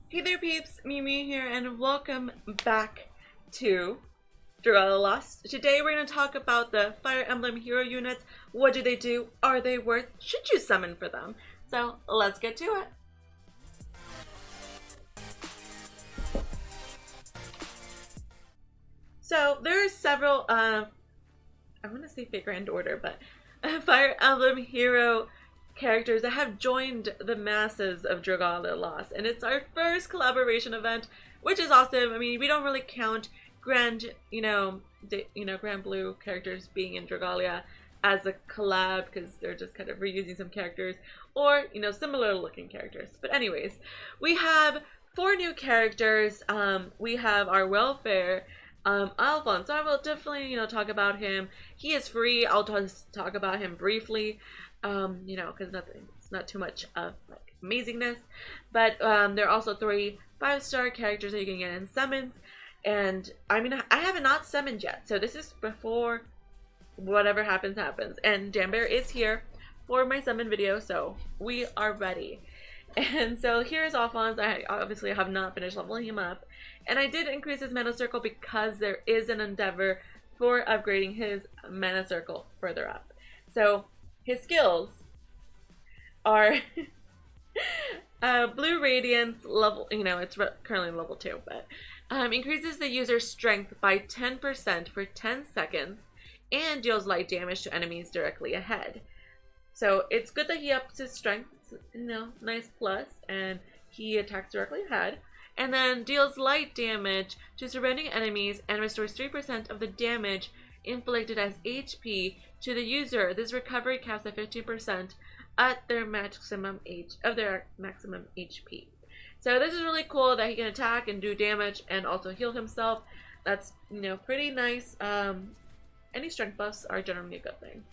Hey there peeps, mewmew here and welcome back to Dragalia Lost. Today we're going to talk about the Fire Emblem hero units. What do they do? Are they worth? Should you summon for them? So let's get to it. So there are several, I want to say fake grand order, but Fire Emblem hero characters that have joined the masses of Dragalia Lost, and it's our first collaboration event, which is awesome. I mean, we don't really count Grand, Grand Blue characters being in Dragalia as a collab because they're just kind of reusing some characters or similar looking characters. But anyways, we have 4 new characters. We have our welfare. Alphonse, so I will definitely, talk about him. He is free. I'll just talk about him briefly. Because it's not too much of like amazingness, but there are also 3 5-star characters that you can get in summons, and I mean I haven't not summoned yet, so this is before whatever happens. And Danbear is here for my summon video, so we are ready. And so here's Alphonse. I obviously have not finished leveling him up, and I did increase his mana circle because there is an endeavor for upgrading his mana circle further up. So his skills are Blue Radiance level, it's currently level 2, but increases the user's strength by 10% for 10 seconds and deals light damage to enemies directly ahead. So it's good that he ups his strength, nice plus, and he attacks directly ahead. And then deals light damage to surrounding enemies and restores 3% of the damage inflicted as HP to the user. This recovery caps at 50% at their maximum HP. So this is really cool that he can attack and do damage and also heal himself. That's pretty nice. Any strength buffs are generally a good thing.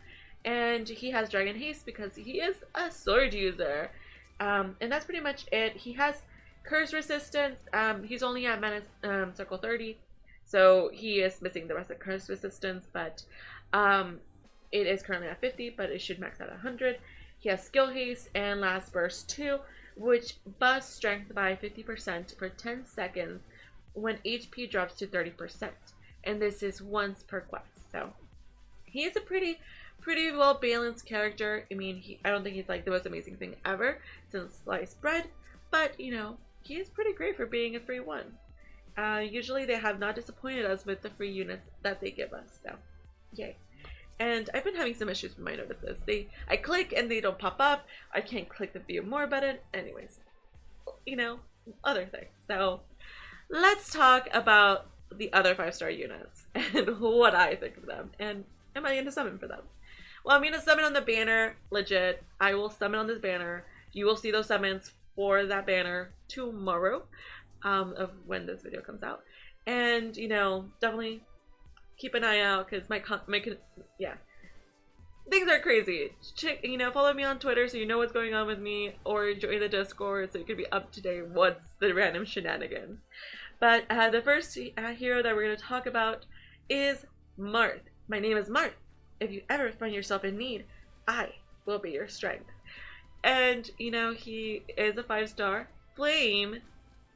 And he has Dragon Haste because he is a sword user. And that's pretty much it. He has curse resistance. He's only at mana circle 30. So he is missing the rest of curse resistance, but it is currently at 50, but it should max out at 100. He has skill haste and last burst 2, which buffs strength by 50% for 10 seconds when HP drops to 30%. And this is once per quest. So he is a pretty well balanced character. I mean, I don't think he's like the most amazing thing ever since sliced bread, but he is pretty great for being a free one. Usually they have not disappointed us with the free units that they give us, so yay. And I've been having some issues with my notices. I click and they don't pop up. I can't click the view more button. Anyways, other things. So let's talk about the other 5-star units and what I think of them. And am I going to summon for them? Well, I'm going to summon on the banner, legit. I will summon on this banner. You will see those summons for that banner tomorrow. Of when this video comes out, and definitely keep an eye out because things are crazy. Follow me on Twitter so you know what's going on with me, or join the Discord so you can be up to date what's the random shenanigans. But the first hero that we're going to talk about is Marth. My name is Marth. If you ever find yourself in need, I will be your strength. And he is a 5-star flame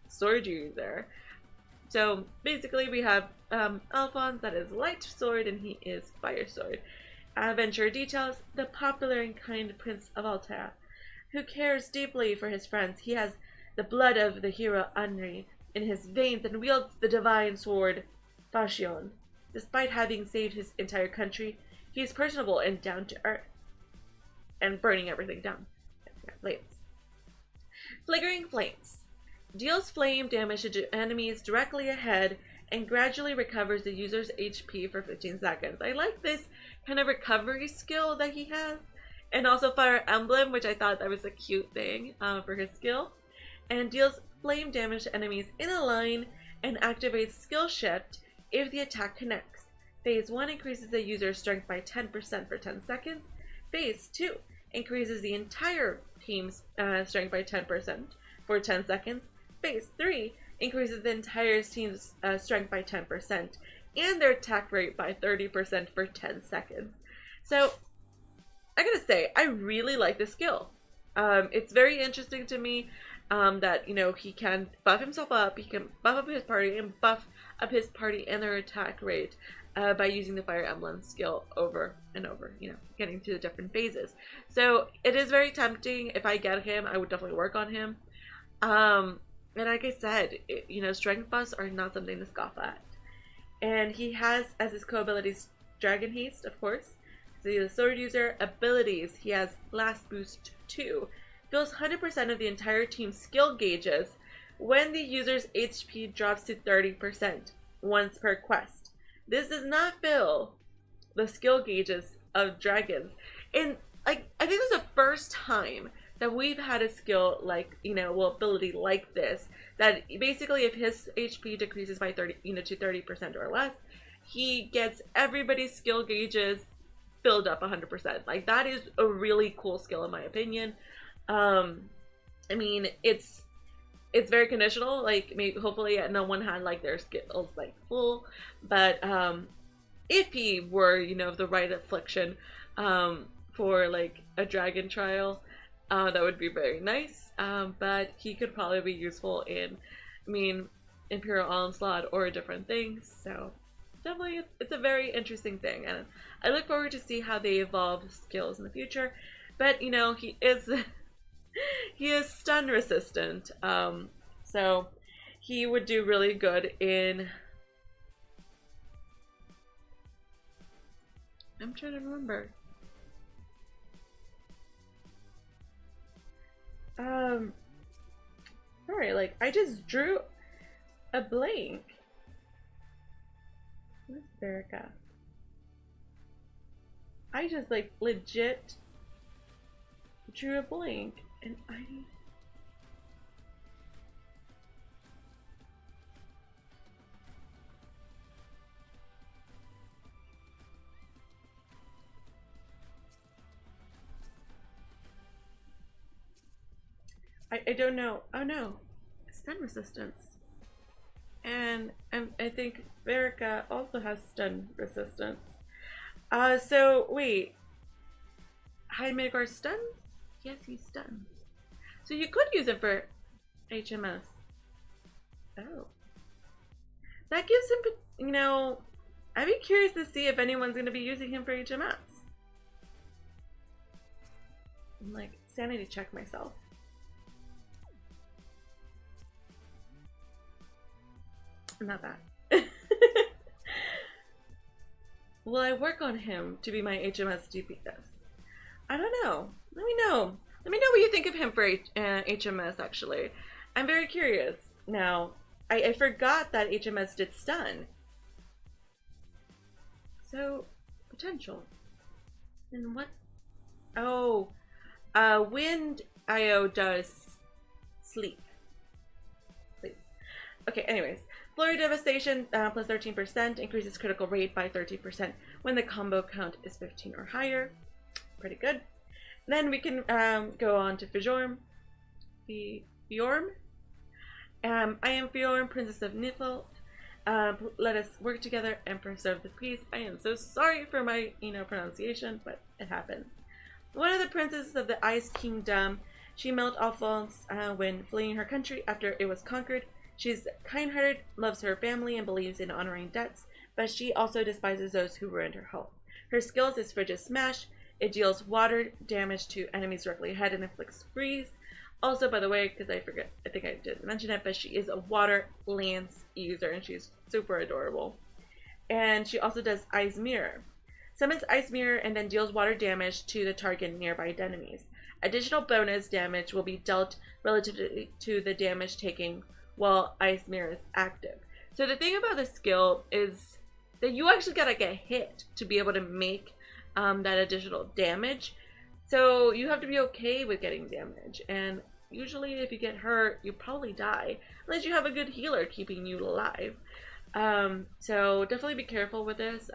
sword user. So basically we have Alphonse, that is light sword, and he is fire sword. Adventure details: the popular and kind Prince of Alta, who cares deeply for his friends. He has the blood of the hero Henri in his veins and wields the divine sword Fjorm. Despite having saved his entire country, he is personable and down to earth, and burning everything down. Flames. Flickering flames. Deals flame damage to enemies directly ahead and gradually recovers the user's HP for 15 seconds. I like this kind of recovery skill that he has. And also Fire Emblem, which I thought that was a cute thing for his skill. And deals flame damage to enemies in a line and activates skill shift if the attack connects. Phase 1 increases the user's strength by 10% for 10 seconds. Phase 2 increases the entire team's strength by 10% for 10 seconds. Phase 3 increases the entire team's strength by 10% and their attack rate by 30% for 10 seconds. So I gotta say, I really like this skill. It's very interesting to me that, you know, he can buff himself up, he can buff up his party and buff up his party and their attack rate by using the Fire Emblem skill over and over, you know, getting to the different phases. So it is very tempting. If I get him, I would definitely work on him. And like I said, you know, strength buffs are not something to scoff at. And he has, as his co-abilities, Dragon Haste, of course. So he's a sword user. Abilities, he has Blast Boost 2. Fills 100% of the entire team's skill gauges when the user's HP drops to 30% once per quest. This does not fill the skill gauges of dragons. And like, I think this is the first time that we've had a skill like, you know, well, ability like this, that basically if his HP decreases by 30, you know, to 30% or less, he gets everybody's skill gauges filled up 100%. Like, that is a really cool skill in my opinion. I mean, it's very conditional. Like, maybe hopefully no one had like their skills like full, but if he were, you know, the right affliction for like a dragon trial, that would be very nice. But he could probably be useful in, I mean, Imperial Onslaught or different things. So definitely it's a very interesting thing, and I look forward to see how they evolve skills in the future. But you know, he is he is stun resistant, so he would do really good in, I'm trying to remember, sorry, like I just drew a blank. Where's Veronica? I just like legit drew a blank, and I don't know. Oh no, stun resistance, and I think Veronica also has stun resistance. So wait, High Midgar stuns? Yes, he stuns. So you could use it for HMS. Oh, that gives him, you know, I'd be curious to see if anyone's going to be using him for HMS. I'm like, sanity check myself. Not bad. Will I work on him to be my HMS DPS? I don't know. Let me know. Let me know what you think of him for HMS, actually. I'm very curious. Now, I forgot that HMS did stun. So, potential. And what? Oh, Wind IO does sleep. Okay, anyways. Flurry Devastation plus 13% increases critical rate by 13% when the combo count is 15 or higher. Pretty good. Then we can go on to Fjorm. Fjorm. I am Fjorm, Princess of Niflheim. Let us work together and preserve the peace. I am so sorry for my, you know, pronunciation, but it happens. One of the princesses of the Ice Kingdom, she met Alphonse when fleeing her country after it was conquered. She's kind-hearted, loves her family, and believes in honoring debts, but she also despises those who ruined her home. Her skills is Frigid Smash. It deals water damage to enemies directly ahead and inflicts freeze. Also, by the way, because I forget, I think I didn't mention it, but she is a water lance user, and she's super adorable. And she also does Ice Mirror. Summons Ice Mirror and then deals water damage to the target nearby enemies. Additional bonus damage will be dealt relative to the damage taken while Ice Mirror is active. So the thing about the skill is that you actually gotta get hit to be able to make that additional damage. So you have to be okay with getting damage, and usually if you get hurt, you probably die unless you have a good healer keeping you alive. So definitely be careful with this.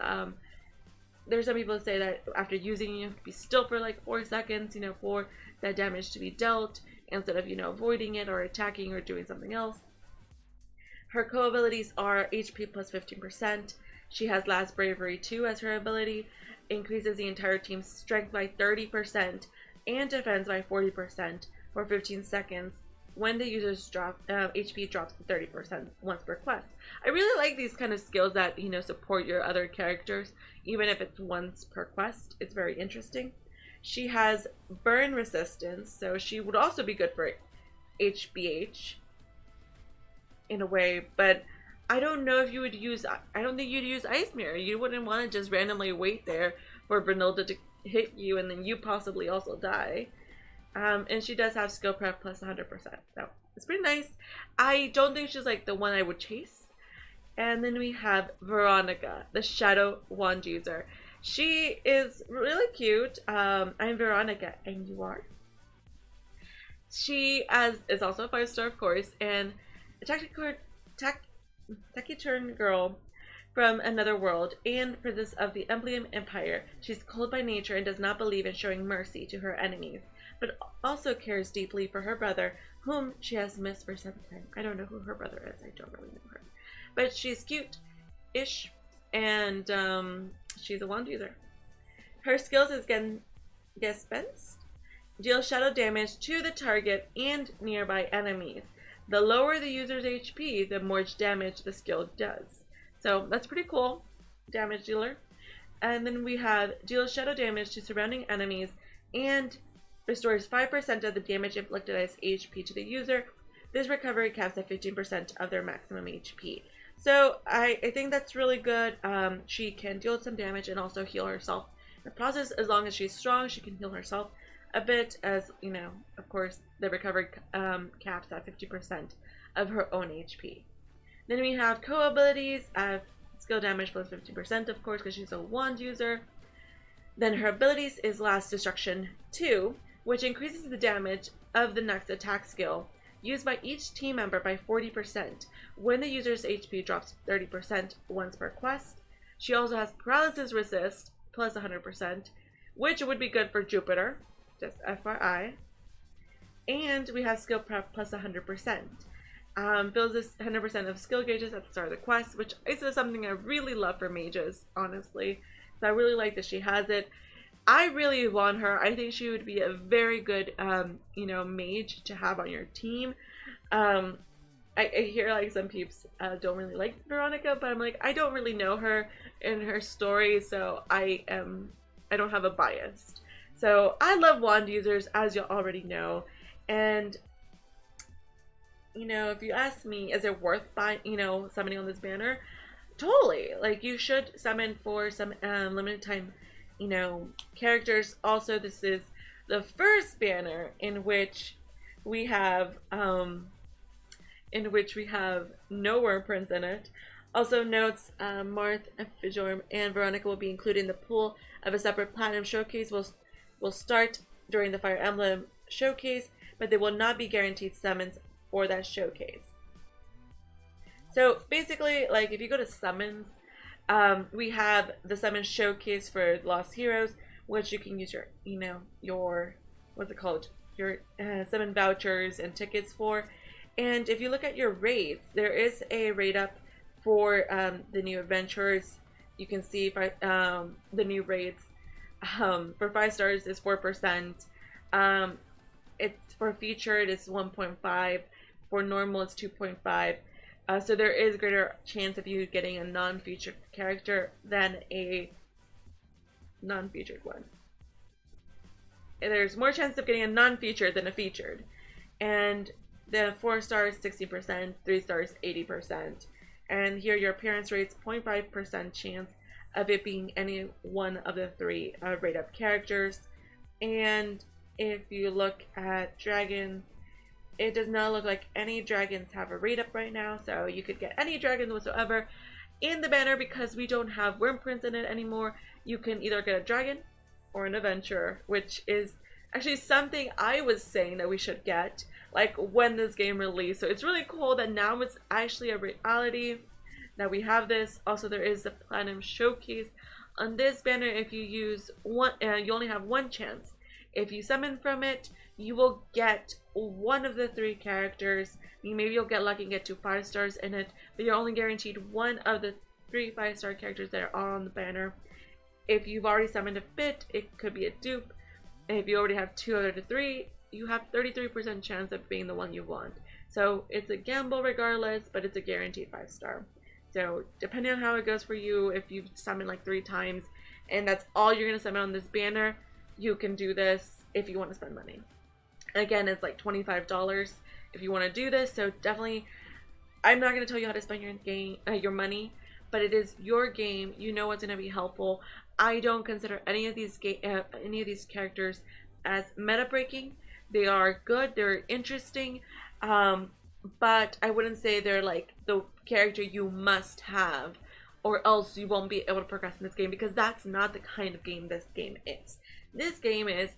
There's some people that say that after using it, you have to be still for like 4 seconds, you know, for that damage to be dealt, instead of, you know, avoiding it or attacking or doing something else. Her co-abilities are HP plus 15%. She has Last Bravery 2 as her ability. Increases the entire team's strength by 30% and defense by 40% for 15 seconds when the user's HP drops to 30% once per quest. I really like these kind of skills that, you know, support your other characters, even if it's once per quest. It's very interesting. She has burn resistance, so she would also be good for FEH in a way, but I don't know if you would use, I don't think you'd use Ice Mirror. You wouldn't want to just randomly wait there for Brunilda to hit you and then you possibly also die. And she does have skill prep plus 100%, so it's pretty nice. I don't think she's like the one I would chase. And then we have Veronica, the Shadow Wand user. She is really cute. I'm Veronica, and you are? She is also a 5-star, of course, and a taciturn girl from another world and princess of the Emblem Empire. She's cold by nature and does not believe in showing mercy to her enemies, but also cares deeply for her brother, whom she has missed for some time. I don't know who her brother is. I don't really know her. But she's cute-ish, and she's a wand user. Her skills is Gespenst. Deal shadow damage to the target and nearby enemies. The lower the user's HP, the more damage the skill does. So that's pretty cool. Damage dealer. And then we have deal shadow damage to surrounding enemies and restores 5% of the damage inflicted as HP to the user. This recovery caps at 15% of their maximum HP. So I think that's really good. She can deal some damage and also heal herself in the process. As long as she's strong, she can heal herself a bit, as you know, of course, the recovery caps at 50% of her own HP. Then we have co-abilities, skill damage plus 50%, of course, because she's a wand user. Then her abilities is Last Destruction 2, which increases the damage of the next attack skill used by each team member by 40% when the user's HP drops 30% once per quest. She also has Paralysis Resist plus 100%, which would be good for Jupiter, just FYI. And we have Skill Prep plus 100%. Fills this 100% of skill gauges at the start of the quest, which is something I really love for mages, honestly. So I really like that she has it. I really want her. I think she would be a very good, you know, mage to have on your team. I hear like some peeps don't really like Veronica, but I'm like, I don't really know her and her story, so I don't have a bias. So I love wand users, as you already know, and you know, if you ask me, is it worth buying, you know, summoning on this banner? Totally. Like, you should summon for some limited time, you know, characters. Also, this is the first banner in which we have no Worm Prince in it. Also notes, Marth, Fjorm, and Veronica will be included in the pool of a separate Platinum Showcase. Will start during the Fire Emblem Showcase, but they will not be guaranteed summons for that showcase. So basically, like, if you go to summons, we have the summon showcase for Lost Heroes, which you can use your, you know, your, what's it called, your summon vouchers and tickets for. And if you look at your raids, there is a raid up for the new adventures. You can see the new raids. For 5 stars is 4%. It's for featured is 1.5. For normal it's 2.5. So there is greater chance of you getting a non-featured character than a non-featured one. And there's more chance of getting a non-featured than a featured. And the 4 stars 60%, 3 stars 80%. And here your appearance rate's 0.5% chance of it being any one of the 3 rate up characters. And if you look at dragons, it does not look like any dragons have a rate up right now, so you could get any dragons whatsoever in the banner. Because we don't have Worm Prince in it anymore, you can either get a dragon or an adventurer, which is actually something I was saying that we should get, like, when this game released. So it's really cool that now it's actually a reality that we have this. Also, there is the Platinum Showcase on this banner. If you use one, you only have one chance. If you summon from it, you will get one of the 3 characters. Maybe you'll get lucky and get 2 5 stars in it, but you're only guaranteed one of the 3 5-star characters that are on the banner. If you've already summoned a fit, it could be a dupe. If you already have 2 out of the 3, you have 33% chance of being the one you want. So it's a gamble regardless, but it's a guaranteed 5-star. So depending on how it goes for you, if you summon like 3 times and that's all you're going to summon on this banner, you can do this if you want to spend money. Again, it's like $25 if you want to do this. So definitely, I'm not going to tell you how to spend your money, but it is your game. You know what's going to be helpful. I don't consider any of these characters as meta breaking. They are good, they're interesting, but I wouldn't say they're like the character you must have or else you won't be able to progress in this game, because that's not the kind of game this game is. This game is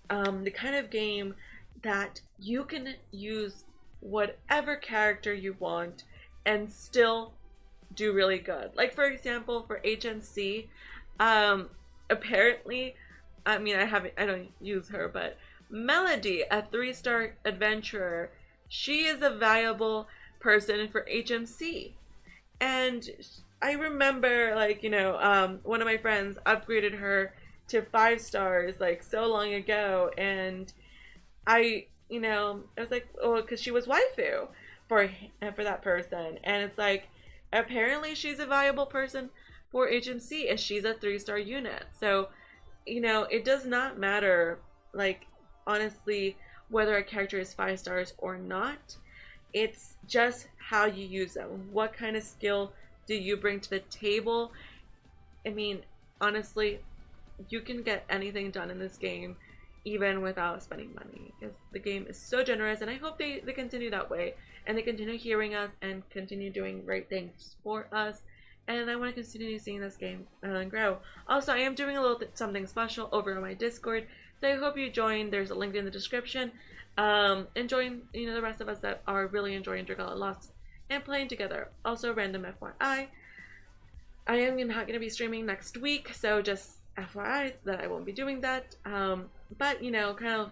the kind of game that you can use whatever character you want and still do really good. Like for example, for HNC, apparently, I mean, I don't use her, but Melody, a 3-star adventurer, she is a valuable person for HMC. And I remember, like, you know, one of my friends upgraded her to 5 stars like so long ago, and I was like, oh, because she was waifu for that person, and it's like apparently she's a valuable person for HMC, and she's a 3-star unit. So, you know, it does not matter, like, honestly, whether a character is 5 stars or not. It's just how you use them. What kind of skill do you bring to the table? I mean, honestly, you can get anything done in this game even without spending money, because the game is so generous, and I hope they continue that way, and they continue hearing us and continue doing great things for us. And I want to continue seeing this game grow. Also, I am doing a little something special over on my Discord, so I hope you join. There's a link in the description. And join, you know, the rest of us that are really enjoying Dragalia Lost and playing together. Also, random FYI, I am not going to be streaming next week, so just FYI that I won't be doing that. But, you know, kind of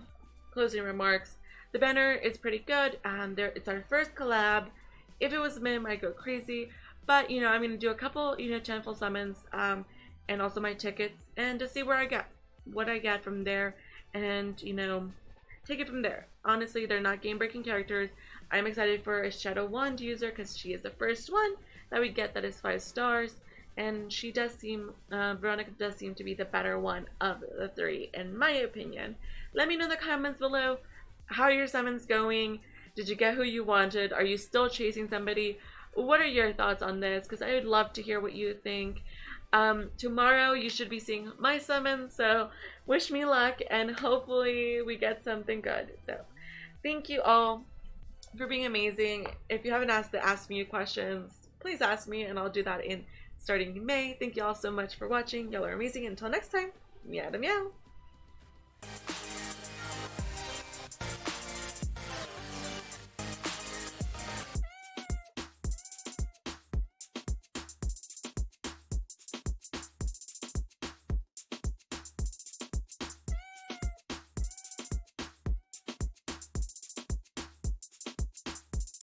closing remarks. The banner is pretty good. It's our first collab. If it was Mim, I'd go crazy. But, you know, I'm going to do a couple, you know, Chantful summons, and also my tickets, and to see where I get, what I get from there, and, you know, take it from there. Honestly, they're not game-breaking characters. I'm excited for a Shadow Wand user, because she is the first one that we get that is 5 stars, and she does seem, Veronica does seem to be the better one of the 3, in my opinion. Let me know in the comments below, how are your summons going? Did you get who you wanted? Are you still chasing somebody? What are your thoughts on this? Because I would love to hear what you think. Tomorrow you should be seeing my summons, so wish me luck, and hopefully we get something good. So thank you all for being amazing. If you haven't asked the Ask Me questions, please ask me, and I'll do that in starting in May. Thank you all so much for watching. Y'all are amazing. Until next time, meow to meow.